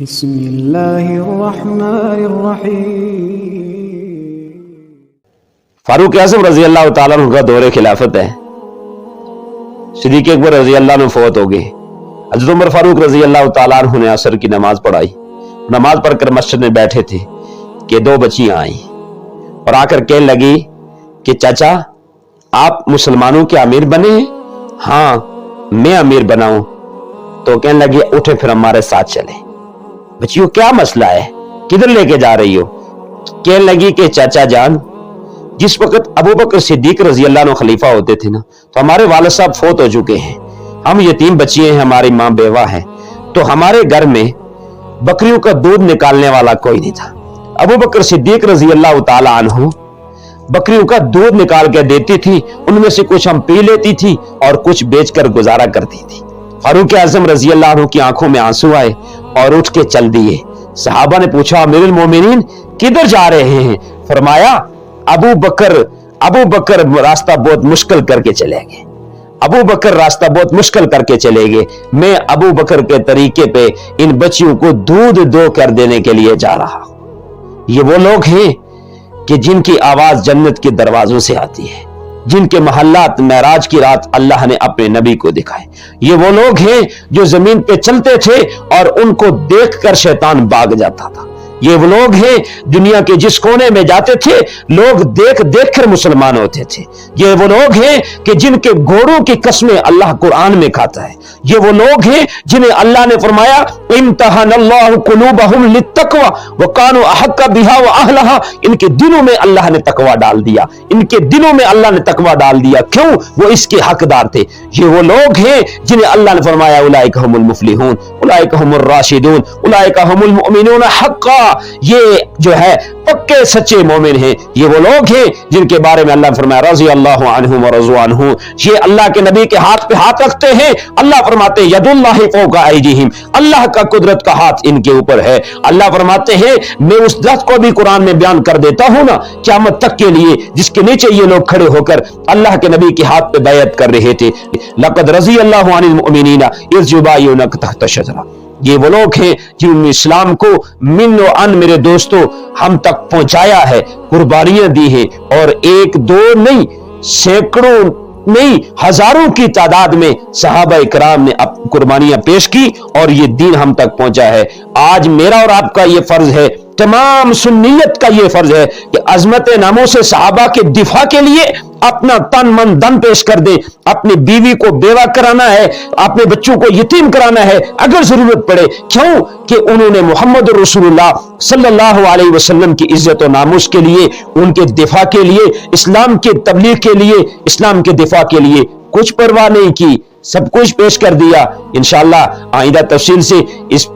بسم اللہ الرحمن الرحیم۔ فاروق اعظم رضی اللہ تعالیٰ عنہ کا دور خلافت ہے۔ صدیق اکبر رضی اللہ عنہ فوت ہو گئے۔ حضرت عمر فاروق رضی اللہ تعالیٰ عنہ نے عصر کی نماز پڑھائی۔ نماز پڑھ کر مسجد میں بیٹھے تھے کہ دو بچیاں آئیں اور آ کر کہنے لگی کہ چاچا آپ مسلمانوں کے امیر بنے ہیں؟ ہاں میں امیر بناؤں۔ تو کہنے لگی اٹھے پھر ہمارے ساتھ چلیں۔ بچیوں کیا مسئلہ ہے، کدھر لے کے جا رہی ہو؟ کہنے لگی کہ چاچا جان جس وقت ابو بکر صدیق رضی اللہ عنہ خلیفہ ہوتے تھے نا تو ہمارے والد صاحب فوت ہو چکے ہیں، ہم یتیم بچیے ہیں، ہماری ماں بیوہ ہے، تو ہمارے گھر میں بکریوں کا دودھ نکالنے والا کوئی نہیں تھا۔ ابو بکر صدیق رضی اللہ تعالی عنہ بکریوں کا دودھ نکال کے دیتی تھی، ان میں سے کچھ ہم پی لیتی تھی اور کچھ بیچ کر گزارا کرتی تھی۔ فاروق اعظم رضی اللہ عنہ کی آنکھوں میں آنسو آئے اور اٹھ کے چل دیے۔ صحابہ نے پوچھا امیر المومنین کدھر جا رہے ہیں؟ فرمایا ابو بکر راستہ بہت مشکل کر کے چلے گئے، ابو بکر راستہ بہت مشکل کر کے چلے گئے، میں ابو بکر کے طریقے پہ ان بچیوں کو دودھ دو کر دینے کے لیے جا رہا ہوں۔ یہ وہ لوگ ہیں کہ جن کی آواز جنت کے دروازوں سے آتی ہے، جن کے محلات معراج کی رات اللہ نے اپنے نبی کو دکھائے۔ یہ وہ لوگ ہیں جو زمین پہ چلتے تھے اور ان کو دیکھ کر شیطان بھاگ جاتا تھا۔ یہ وہ لوگ ہیں دنیا کے جس کونے میں جاتے تھے لوگ دیکھ دیکھ کر مسلمان ہوتے تھے۔ یہ وہ لوگ ہیں کہ جن کے گھوڑوں کی قسمیں اللہ قرآن میں کھاتا ہے۔ یہ وہ لوگ ہیں جنہیں اللہ نے فرمایا امتحن اللہ قلوبہم للتقوی وکانوا احق بہا واہلہا، ان کے دلوں میں اللہ نے تقوی ڈال دیا، ان کے دلوں میں اللہ نے تقوی ڈال دیا، کیوں؟ وہ اس کے حقدار تھے۔ یہ وہ لوگ ہیں جنہیں اللہ نے فرمایا اولئک هم المفلحون اولئک هم الراشدون اولئک هم المؤمنون حقا، یہ جو ہے پکے سچے مومن ہیں۔ یہ وہ لوگ ہیں جن کے بارے میں اللہ نے فرمایا رضی اللہ عنہم ورضوا عنہ، یہ اللہ کے نبی کے ہاتھ پہ ہاتھ رکھتے ہیں۔ اللہ فرماتے ہیں ید اللہ فوق ایدیہم، اللہ کا قدرت کا ہاتھ ان کے اوپر ہے۔ اللہ فرماتے ہیں میں اس درس کو بھی قرآن میں بیان کر دیتا ہوں نا قیامت تک کے لیے، جس کے نیچے یہ لوگ کھڑے ہو کر اللہ کے نبی کے ہاتھ پہ بیعت کر رہے تھے۔ لقد رضی اللہ عن المؤمنین اذ یبایعونک تحت الشجرہ، یہ وہ لوگ ہیں جنہوں نے اسلام کو من و ان میرے دوستوں ہم تک پہنچایا ہے، قربانیاں دی ہیں، اور ایک دو نہیں سینکڑوں نہیں ہزاروں کی تعداد میں صحابہ کرام نے قربانیاں پیش کی اور یہ دین ہم تک پہنچا ہے۔ آج میرا اور آپ کا یہ فرض ہے، تمام سنیت کا یہ فرض ہے کہ عظمت ناموس صحابہ کے دفاع کے لیے اپنا تن من دن پیش کر دے، اپنی بیوی کو بیوہ کرانا ہے، اپنے بچوں کو یتیم کرانا ہے اگر ضرورت پڑے، کیوں کہ انہوں نے محمد رسول اللہ صلی اللہ علیہ وسلم کی عزت و ناموس کے لیے، ان کے دفاع کے لیے، اسلام کے تبلیغ کے لیے، اسلام کے دفاع کے لیے کچھ پرواہ نہیں کی، سب کچھ پیش کر دیا۔ انشاءاللہ آئندہ تفصیل سے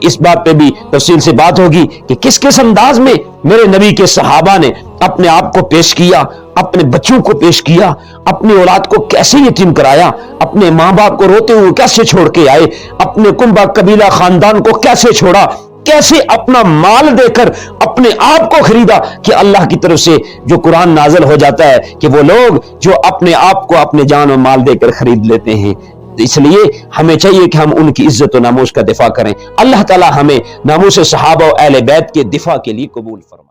اس بات پہ بھی تفصیل سے بات ہوگی کہ کس کس انداز میں میرے نبی کے صحابہ نے اپنے آپ کو پیش کیا، اپنے بچوں کو پیش کیا، اپنی اولاد کو کیسے یتیم کرایا، اپنے ماں باپ کو روتے ہوئے کیسے چھوڑ کے آئے، اپنے کنبہ قبیلہ خاندان کو کیسے چھوڑا، کیسے اپنا مال دے کر اپنے آپ کو خریدا کہ اللہ کی طرف سے جو قرآن نازل ہو جاتا ہے کہ وہ لوگ جو اپنے آپ کو اپنے جان و مال دے کر خرید لیتے ہیں۔ اس لیے ہمیں چاہیے کہ ہم ان کی عزت و ناموس کا دفاع کریں۔ اللہ تعالی ہمیں ناموس صحابہ و اہل بیت کے دفاع کے لیے قبول فرمائے۔